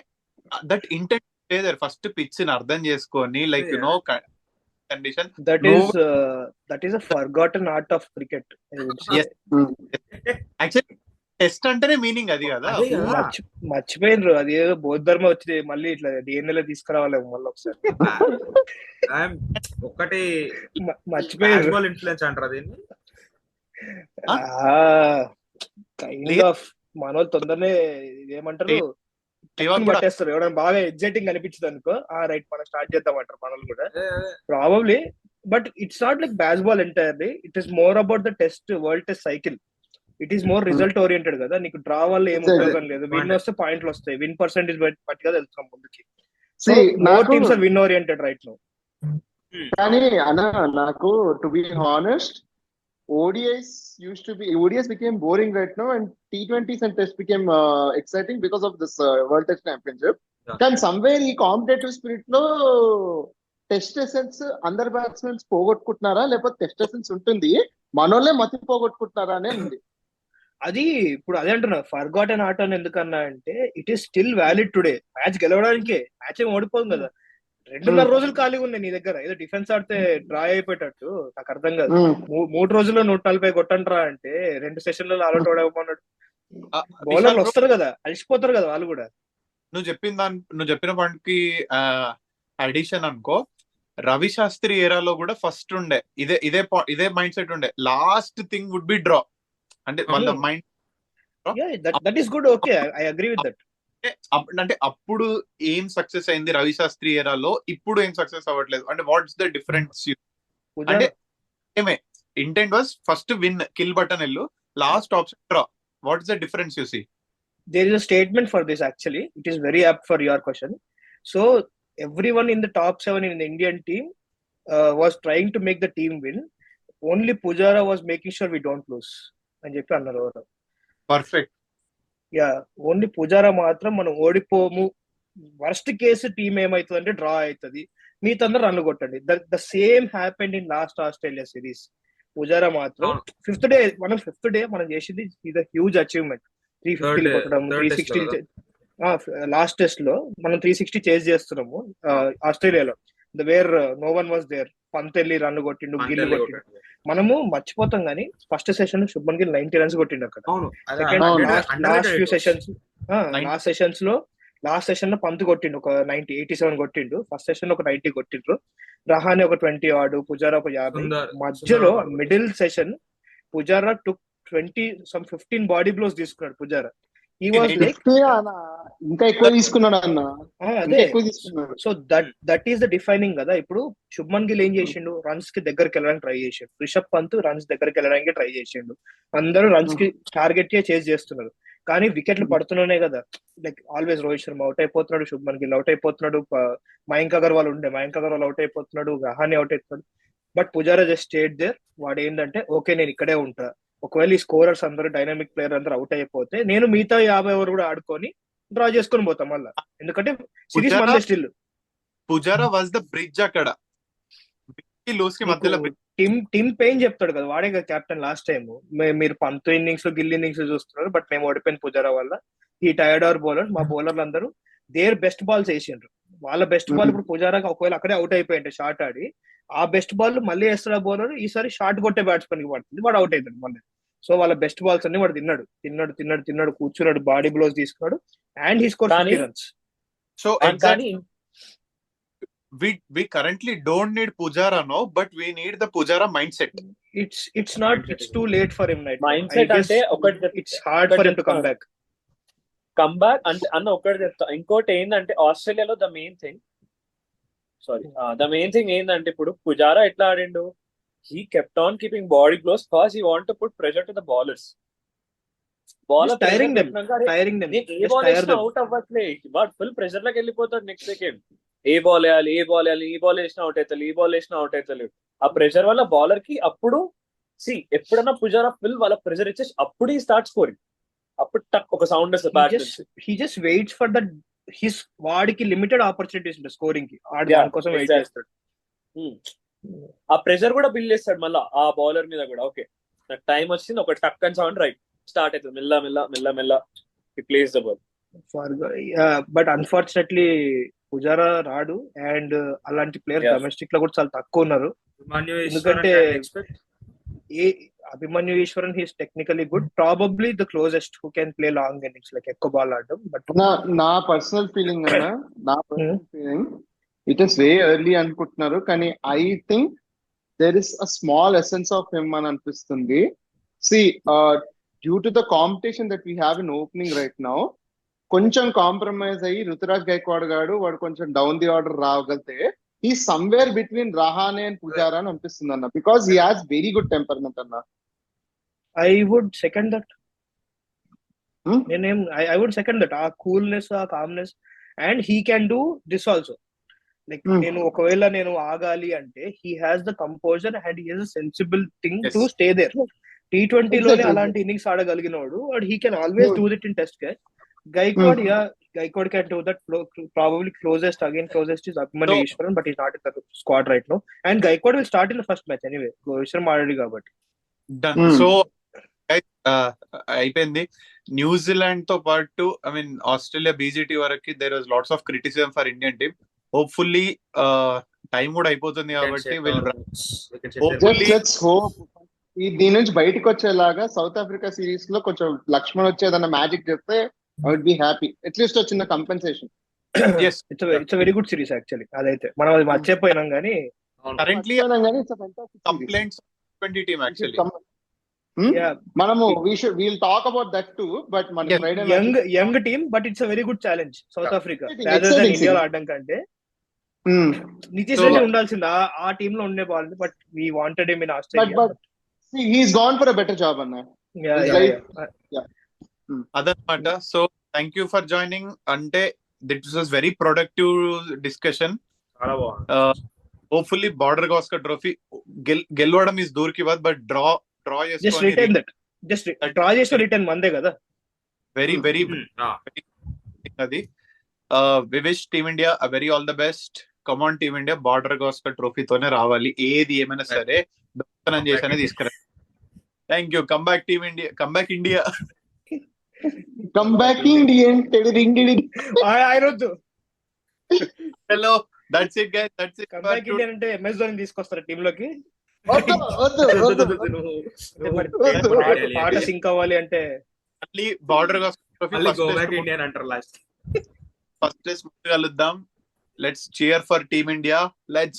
దట్ ఇంటెంట్ లేదర్. ఫస్ట్ పిచ్ ని అర్థం చేసుకొని like no condition. That is a forgotten art of cricket. Actually test అంటేనే మీనింగ్ అది కదా. మర్చిపోయినరు. అది ఏదో బౌద్ధ ధర్మ వచ్చి మళ్ళీ ఇట్లా డిఎన్ఏలో తీసుకురావాలి మళ్ళీ ఒకసారి. ఒకటి మర్చిపోయారు ఇన్ఫ్లుయెన్స్ అంటారు దీన్ని. కైండ్ ఆఫ్ మనోళ్ళు తొందరనే ఏమంటారు పట్టేస్తారు. ఎవరైనా బాగా ఎగ్జైటింగ్ అనిపించదు అనుకో, రైట్ మనం స్టార్ట్ చేద్దామంటారు మనల్ని కూడా probably. But it's not like Bazball entirely. It is more about the test, world test cycle. It is more result oriented కదా. నీకు డ్రా వల్ల ఏం ఉపయోగం లేదు. విన్ వస్తే పాయింట్లు వస్తాయి. విన్ పర్సెంటేజ్ బట్టి కదా వెళ్తున్నాం ముందుకి. More teams are win oriented right now. కానీ అన్న నాకు to be honest ODIs became boring right now, and T20s and Test became exciting because of this World Test Championship. Can somewhere ఈ competitive spirit లో test essence అందరు batsmen పోగొట్టుకుంటున్నారా, లేకపోతే test essence ఉంటుంది మనోళ్ళే మతి పోగొట్టుకుంటున్నారా అనే ఉంది. అది ఇప్పుడు అదే అంటున్నా, ఫర్గాటన్ ఆర్ట్ అని ఎందుకన్నా అంటే it is still valid today. Match గెలవడానికే. మ్యాచ్ ఏం ఓడిపోదు కదా. 2.5 రోజులు ఖాళీగా ఉన్నాయి నీ దగ్గర. ఏదో డిఫెన్స్ ఆడితే డ్రా అయిపోయేటట్టు నాకు అర్థం కాదు. 3 రోజుల్లో 140 కొట్టంటారా అంటే 2 సెషన్లలో ఆల్అౌట్ అవమన్నాడు. బౌలర్లు వస్తారు కదా, అలిసిపోతారు కదా వాళ్ళు కూడా. నువ్వు చెప్పిన పాయింట్ కి అడిషన్ అనుకో, రవి శాస్త్రి ఏరాలో కూడా ఫస్ట్ ఉండే ఇదే మైండ్ సెట్ ఉండే. Last thing would be draw. అంటే వాళ్ళ mind that is good. Okay, I agree with that. అంటే అప్పుడు ఏం సక్సెస్ అయింది రవి శాస్త్రి ఎరాలో, ఇప్పుడు ఏం సక్సెస్ అవ్వట్లేదు అంటే వాట్స్ ద డిఫరెన్స్? అంటే ఏమే intent was first win, kill button ఎల్లు, last option draw. What's the difference you see? There is a statement for this actually. It is very apt for your question. So everyone in the top 7 in the Indian team was trying to make the team win. Only Pujara was making sure we don't lose అని చెప్పి అన్నారు. Perfect. Yeah, only Pujara మాత్రం మనం ఓడిపోము, worst case team ఏమైతుంది అంటే draw అవుతుంది, మీతో అందరూ రన్లు కొట్టండి. The same happened in last Australia series. Pujara మాత్రం ఫిఫ్త్ డే మనం చేసింది ఇది హ్యూజ్ అచీవ్మెంట్. 350 కొట్టడం, 360 లాస్ట్ టెస్ట్ లో మనం 360 చేజ్ చేస్తున్నాము ఆస్ట్రేలియాలో, where no one was there. Pant వెళ్ళి రన్లు కొట్టిండు, గిల్ కొట్టిండు. మనము మర్చిపోతాం కానీ first session Shubman Gill 90 runs కొట్టిండు అక్కడ. లాస్ట్ సెషన్ లో పంత్ కొట్టిండు ఒక 87 కొట్టిండు, ఫస్ట్ సెషన్ లో ఒక 90 కొట్టిండ్రు. రహానే ఒక 20 ఆడు, పుజారా ఒక 50. మధ్యలో మిడిల్ సెషన్ పుజారా టుక్ 15 బాడీ బ్లోస్ తీసుకున్నాడు పుజారా. ఇంకా ఎక్కువ తీసుకున్నాడు అన్న. అదే, so that is the defining కదా. ఇప్పుడు శుభ్మన్ గిల్ ఏం చేసిండు, రన్స్ కి దగ్గరికి వెళ్ళడానికి ట్రై చేసిండు. రిషబ్ పంత్ రన్స్ దగ్గరికి వెళ్ళడానికి ట్రై చేసిండు. అందరూ రన్స్ కి టార్గెట్ చేజ్ చేస్తున్నారు, కానీ వికెట్లు పడుతున్నానే కదా. Like always Rohit Sharma out అయిపోతున్నాడు, శుభ్మన్ గిల్ అవుట్ అయిపోతున్నాడు, మయాంక్ అగర్వాల్ అవుట్ అయిపోతున్నాడు, రహానే అవుట్ అయిపోతున్నాడు. But Pujara just stayed there. వాడు ఏంటంటే ఓకే నేను ఇక్కడే ఉంటా, ఒకవేళ ఈ స్కోరర్స్ అందరూ డైనామిక్ ప్లేయర్ అందరూ అవుట్ అయిపోతే నేను మిగతా 50 ఓవర్ కూడా ఆడుకొని డ్రా చేసుకొని పోతాం మళ్ళా, ఎందుకంటే సిరీస్ మనదే still. Pujara was the bridge అక్కడ మధ్యలో. టిమ్ పెయిన్ చెప్తాడు కదా, వాడే కదా కెప్టెన్ లాస్ట్ టైం. మీరు పంత్ ఇన్నింగ్స్ లో గిల్ ఇన్నింగ్స్ చూస్తున్నారు, బట్ మేము ఓడిపోయిన పుజారా వల్ల. ఈ టైర్డ్ అవర్ బౌలర్, మా బౌలర్లు అందరూ దేర్ బెస్ట్ బాల్స్ వేసిండ్రు. వాళ్ళ బెస్ట్ బాల్ ఇప్పుడు పుజారా ఒకవేళ అక్కడే అవుట్ అయిపోయింటే షార్ట్ ఆడి, ఆ బెస్ట్ బాల్ మళ్ళీ వేస్తాడు బౌలర్. ఈసారి షార్ట్ కొట్టే బ్యాట్స్మెన్ కి పడుతుంది, వాడు అవుట్ అవుతాడు మళ్ళీ. సో వాళ్ళ బెస్ట్ బాల్స్ అన్ని వాడు తిన్నాడు, కూర్చున్నాడు, బాడీ బ్లోస్ తీసుకున్నాడు, and he score 50 runs. So we currently don't need Pujara now, but we need the Pujara mindset. It's too late for him right mindset now. అంటే it's hard for him to come back అంటే అన్న ఒకటి చెప్తా. ఇంకోటి ఏంటంటే ఆస్ట్రేలియాలో the main thing ఏంటంటే ఇప్పుడు పుజారా ఎట్లా ఆడిండు, he kept on keeping body blows because he want to put pressure to the bowlers. tiring them out అవ్వట్లే, వాడు ఫుల్ ప్రెషర్ లోకి వెళ్ళిపోతాడు. నెక్స్ట్ సెకండ్ ఏ బాల్ వేయాలి, ఈ బాల్ వేసినా అవుట్ అవుతలేదు. ఆ ప్రెషర్ వల్ల బౌలర్ కి అప్పుడు ఎప్పుడన్నా పుజారా ఫుల్ వాళ్ళ ప్రెషర్ ఇచ్చేసి అప్పుడు ఈ స్టార్ట్ స్కోరింగ్, అప్పుడు టక్ ఒక సౌండ్ వస్తుంది. he just waits for the వాడికి లిమిటెడ్ ఆపర్చునిటీస్ ఉంటాయి స్కోరింగ్ కి, కోసం వెయిట్ చేస్తాడు. ఆ ప్రెషర్ కూడా బిల్డ్ చేస్తాడు మళ్ళా ఆ బౌలర్ మీద కూడా. ఓకే నాకు టైం వచ్చింది, ఒక టక్ అని సౌండ్ రైట్ స్టార్ట్ అవుతుంది, మెల్ల place the ball. But unfortunately Pujara రాడు, అండ్ అలాంటి ప్లేయర్ డొమెస్టిక్ లో కూడా చాలా తక్కువ ఉన్నారు. ఎందుకంటే Abhimanyu Easwaran he's technically good, probably the closest who can play long innings, like ఎక్కువ బాల్ ఆడడం. బట్ నా personal feeling it is way early అనుకుంటున్నారు, కానీ I think there is a small essence of him అని అనిపిస్తుంది. Due to the competition that we have in opening right now, కొంచెం compromise అయ్యి రుతురాజ్ గైక్వాడ్ గాడు వాడు కొంచెం డౌన్ ది ఆర్డర్ రాగలితే ఈ somewhere between Rahane and Pujara అని అనిపిస్తుంది అన్న, because he has very good temperament అన్న. I would second that. I would second that. ఆ కూల్నెస్, ఆ calmness, and he can do this also. Like ఒకవేళ నేను ఆగాలి అంటే he has the composure and he has a sensible thing to stay there. T20 లోనే అలాంటి innings ఆడగలిగినోడు, and he can always do it in test catch. Gaikwad can do that. Probably closest is Abhimanyu Ishwaran, but he's not in the squad right now. And Gaikwad will start in the first match anyway. Rohit Sharma already got it. Done. So అయిపోయింది. New Zealand తో పాటు Australia BGT వరకు there was lots of criticism for Indian team. Hopefully time కూడా అయిపోతుంది కాబట్టి దీని నుంచి బయటకు వచ్చేలాగా సౌత్ ఆఫ్రికా సిరీస్ లో కొంచెం లక్ష్మణ్ వచ్చేదన్న మ్యాజిక్ చెప్తే I would be happy. At least a చిన్న compensation. Yes, it's a very good series actually. అదైతే మనం అది మర్చిపోయినాం కానీ currently it's a fantastic complaints 20 team actually. మనము we'll talk about that to, but మన Yes, Friday young team, but it's very good challenge south Africa Exciting, rather than exciting ఇండియాలో scene. ఆడడం కంటే. Nitish So- Reddy ఉండాల్సింది ఆ టీమ్ లో ఉండే ball, but we wanted him in Australia. but he's gone for a better job అన్న. అదనమాట. So thank you for joining. అంటే this was very productive discussion. చాలా బాగుంది. హోప్ఫుల్లీ బార్డర్ గాస్కర్ ట్రోఫీ గెలవడం ఇస్ దూర్ కి బాద్, బట్ డ్రా జస్ట్ చేసుకొని రిటర్న్ దట్, జస్ట్ డ్రా చేసిన రిటర్న్ మందే కదా. వెరీ వెరీ ఆ, అది. We wish team India very all the best. Come on team India, border గాస్కర్ ట్రోఫీతోనే రావాలి. ఏది ఏమైనా సరే దొంగతనం చేసనే తీసుకురా. Thank you. Come back team India, come back India. Come back Indian. ఆయన వద్దు, hello, that's it guys, that's it. Comeback India అంటే MS Dhoni తీసుకొస్తారు టీమ్ లోకి. వద్దు, వద్దు, వద్దు, వద్దు. అంటే మరి వద్దు. పాట సింక్ అవ్వాలి అంటే మళ్ళీ బార్డర్ గాస్కర్ ట్రోఫీ మళ్ళీ గో బ్యాక్ ఇండియన్ అంటారు లాస్ట్. ఫస్ట్ ప్లేస్ కలుద్దాం. Let's cheer for team India. Let's